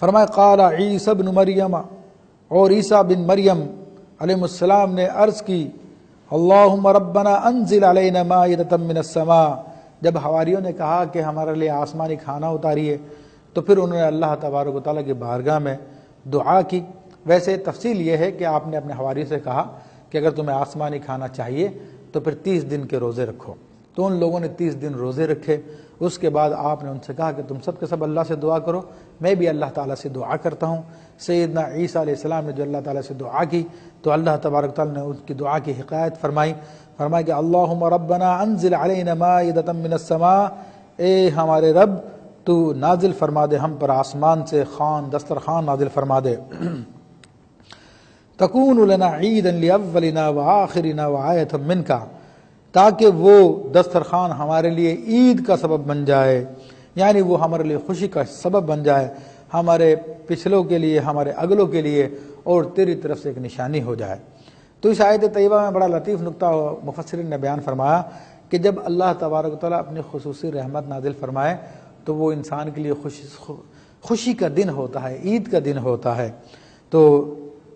فرمایا قال عیسی ابن مریم، اور عیسیٰ بن مریم علیہ السلام نے عرض کی اللہم ربنا انزل علینا مائدۃ من السماء، جب حواریوں نے کہا کہ ہمارے لیے آسمانی کھانا اتاریے تو پھر انہوں نے اللہ تبارک و تعالیٰ کی بارگاہ میں دعا کی۔ ویسے تفصیل یہ ہے کہ آپ نے اپنے حواریوں سے کہا کہ اگر تمہیں آسمانی کھانا چاہیے تو پھر 30 دن کے روزے رکھو، تو ان لوگوں نے 30 دن روزے رکھے۔ اس کے بعد آپ نے ان سے کہا کہ تم سب کے سب اللہ سے دعا کرو، میں بھی اللہ تعالیٰ سے دعا کرتا ہوں۔ سیدنا عیسیٰ علیہ السلام نے جو اللہ تعالیٰ سے دعا کی تو اللہ تبارک تعالیٰ نے اس کی دعا کی حکایت فرمائی کہ اللہم ربنا انزل علینا مائدۃ من السماء، اے ہمارے رب تو نازل فرما دے ہم پر آسمان سے دسترخوان نازل فرما دے، تکون لنا عیدا لاولنا وآخرنا وآیۃ منک، تاکہ وہ دسترخوان ہمارے لیے عید کا سبب بن جائے، یعنی وہ ہمارے لیے خوشی کا سبب بن جائے، ہمارے پچھلوں کے لیے، ہمارے اگلوں کے لیے، اور تیری طرف سے ایک نشانی ہو جائے۔ تو اس آیت طیبہ میں بڑا لطیف نکتہ مفسرین نے بیان فرمایا کہ جب اللہ تبارک و تعالیٰ اپنی خصوصی رحمت نازل فرمائے تو وہ انسان کے لیے خوشی کا دن ہوتا ہے، عید کا دن ہوتا ہے۔ تو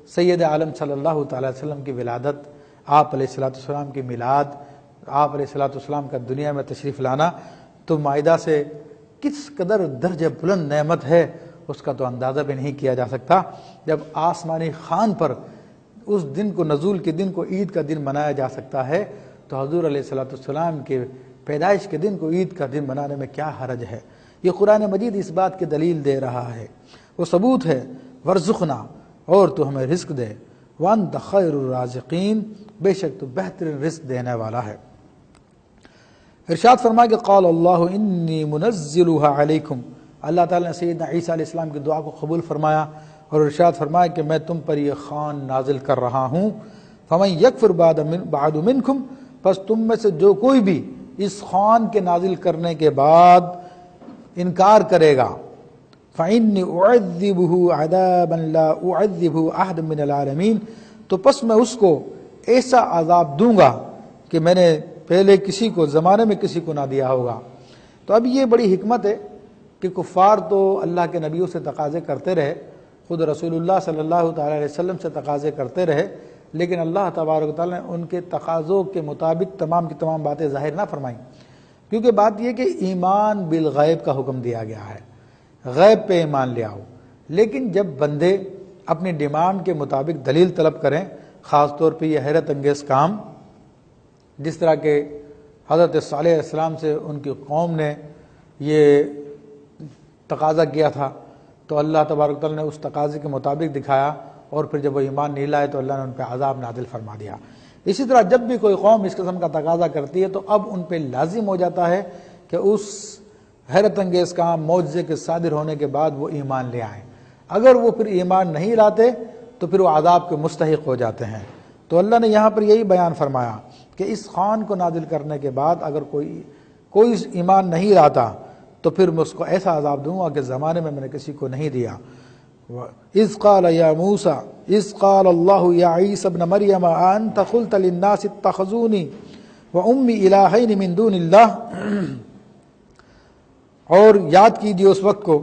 سید عالم صلی اللہ تعالی وسلم کی ولادت، آپ علیہ الصلوۃ والسلام کی میلاد، آپ علیہ الصلوۃ والسلام کا دنیا میں تشریف لانا تو مائدہ سے کس قدر درجہ بلند نعمت ہے اس کا تو اندازہ بھی نہیں کیا جا سکتا۔ جب آسمانی خوان پر اس دن کو، نزول کے دن کو عید کا دن منایا جا سکتا ہے تو حضور علیہ الصلوۃ والسلام کے پیدائش کے دن کو عید کا دن منانے میں کیا حرج ہے؟ یہ قرآن مجید اس بات کی دلیل دے رہا ہے، وہ ثبوت ہے۔ ورزقنا، اور تو ہمیں رزق دے، وانت خیر الرازقین، بے شک تو بہترین رزق دینے والا ہے۔ ارشاد فرمایا کہ قال اللہ انی منزلها علیکم، اللہ تعالیٰ نے سیدنا عیسیٰ علیہ السلام کی دعا کو قبول فرمایا اور ارشاد فرمایا کہ میں تم پر یہ خوان نازل کر رہا ہوں، فمن یکفر بعد منکم، پس تم میں سے جو کوئی بھی اس خوان کے نازل کرنے کے بعد انکار کرے گا، فإنی اعذبہ عذابا لا اعذبہ احد من العالمین، تو پس میں اس کو ایسا عذاب دوں گا کہ میں نے پہلے کسی کو زمانے میں کسی کو نہ دیا ہوگا۔ تو اب یہ بڑی حکمت ہے کہ کفار تو اللہ کے نبیوں سے تقاضے کرتے رہے، خود رسول اللہ صلی اللہ تعالی علیہ وسلم سے تقاضے کرتے رہے، لیکن اللہ تبارک و تعالیٰ نے ان کے تقاضوں کے مطابق تمام کی تمام باتیں ظاہر نہ فرمائیں، کیونکہ بات یہ کہ ایمان بالغیب کا حکم دیا گیا ہے، غیب پہ ایمان لے آؤ۔ لیکن جب بندے اپنی ڈیمانڈ کے مطابق دلیل طلب کریں، خاص طور پہ یہ حیرت انگیز کام جس طرح کہ حضرت صالح علیہ السلام سے ان کی قوم نے یہ تقاضا کیا تھا تو اللہ تبارک تعالیٰ نے اس تقاضے کے مطابق دکھایا، اور پھر جب وہ ایمان نہیں لائے تو اللہ نے ان پہ عذاب نازل فرما دیا۔ اسی طرح جب بھی کوئی قوم اس قسم کا تقاضا کرتی ہے تو اب ان پہ لازم ہو جاتا ہے کہ اس حیرت انگیز کام، معجزے کے صادر ہونے کے بعد وہ ایمان لے آئیں۔ اگر وہ پھر ایمان نہیں لاتے تو پھر وہ عذاب کے مستحق ہو جاتے ہیں۔ تو اللہ نے یہاں پر یہی بیان فرمایا کہ اس خوان کو نازل کرنے کے بعد اگر کوئی ایمان نہیں لاتا تو پھر میں اس کو ایسا عذاب دوں گا کہ زمانے میں نے کسی کو نہیں دیا۔ اذ قال یا موسیٰ اذ قال اللہ یا عیسی ابن مریم انت قلت للناس اتخذونی وامی الہین من دون اللہ، اور یاد کیجیے اس وقت کو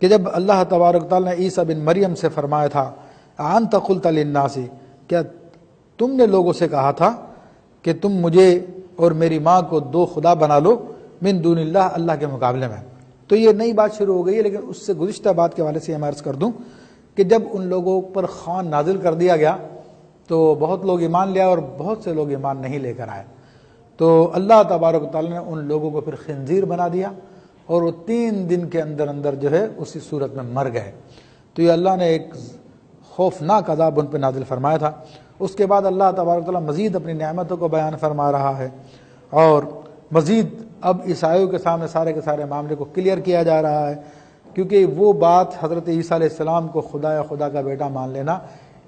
کہ جب اللہ تبارک تعالیٰ نے عیسیٰ بن مریم سے فرمایا تھا انت قلت للناس، کیا تم نے لوگوں سے کہا تھا کہ تم مجھے اور میری ماں کو دو خدا بنا لو من دون اللہ، اللہ کے مقابلے میں۔ تو یہ نئی بات شروع ہو گئی ہے، لیکن اس سے گزشتہ بات کے حوالے سے میں عرض کر دوں کہ جب ان لوگوں پر خوان نازل کر دیا گیا تو بہت لوگ ایمان لے آئے اور بہت سے لوگ ایمان نہیں لے کر آئے، تو اللہ تبارک و تعالیٰ نے ان لوگوں کو پھر خنزیر بنا دیا اور وہ 3 دن کے اندر اندر جو ہے اسی صورت میں مر گئے۔ تو یہ اللہ نے ایک خوفناک عذاب ان پہ نازل فرمایا تھا۔ اس کے بعد اللہ تبارک و تعالیٰ مزید اپنی نعمتوں کو بیان فرما رہا ہے، اور مزید اب عیسائیوں کے سامنے سارے کے سارے معاملے کو کلیئر کیا جا رہا ہے، کیونکہ وہ بات حضرت عیسیٰ علیہ السلام کو خدا یا خدا کا بیٹا مان لینا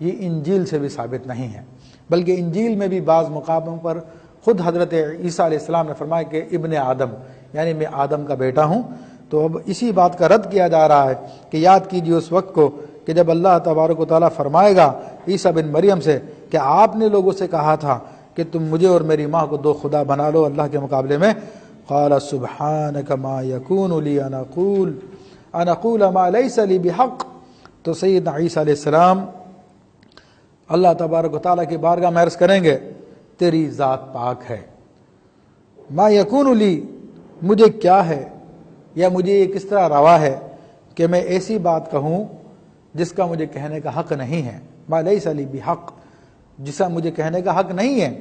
یہ انجیل سے بھی ثابت نہیں ہے، بلکہ انجیل میں بھی بعض مقاموں پر خود حضرت عیسیٰ علیہ السلام نے فرمایا کہ ابن آدم، یعنی میں آدم کا بیٹا ہوں۔ تو اب اسی بات کا رد کیا جا رہا ہے کہ یاد کیجیے اس وقت کو کہ جب اللہ تبارک و تعالیٰ فرمائے گا عیسیٰ بن مریم سے کہ آپ نے لوگوں سے کہا تھا کہ تم مجھے اور میری ماں کو دو خدا بنا لو اللہ کے مقابلے میں، قال سبحانک ما یکون لی ان اقول، ان اقول ما لیس لی بحق، تو سیدنا عیسیٰ علیہ السلام اللہ تبارک و تعالیٰ کی بارگاہ میں عرض کریں گے تیری ذات پاک ہے، ما یکون لی، مجھے کیا ہے یا مجھے یہ کس طرح روا ہے کہ میں ایسی بات کہوں جس کا مجھے کہنے کا حق نہیں ہے، ما لیس لی بحق، جسا مجھے کہنے کا حق نہیں ہے،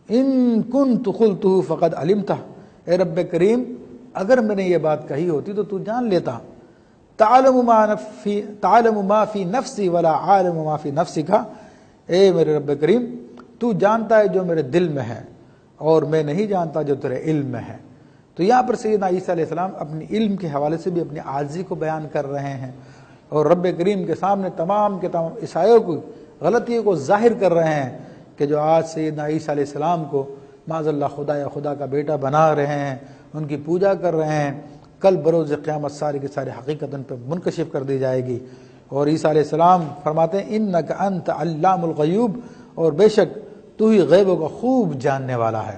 ان کنت قلتہ فقد علمتہ، اے رب کریم اگر میں نے یہ بات کہی ہوتی تو جان لیتا، تعلم ما فی نفسی ولا عالم ما فی نفسک، اے میرے رب کریم تو جانتا ہے جو میرے دل میں ہے اور میں نہیں جانتا جو تیرے علم میں ہے۔ تو یہاں پر سیدنا عیسیٰ علیہ السلام اپنی علم کے حوالے سے بھی اپنی عاجزی کو بیان کر رہے ہیں اور رب کریم کے سامنے تمام کے تمام عیسائیوں کو غلطیوں کو ظاہر کر رہے ہیں کہ جو آج سیدنا عیسیٰ علیہ السلام کو معاذ اللہ خدا یا خدا کا بیٹا بنا رہے ہیں، ان کی پوجا کر رہے ہیں، کل بروز قیامت ساری کی ساری حقیقت ان پہ منکشف کر دی جائے گی۔ اور عیسیٰ علیہ السلام فرماتے ہیں انک انت علام الغیوب، اور بے شک تو ہی غیبوں کا خوب جاننے والا ہے۔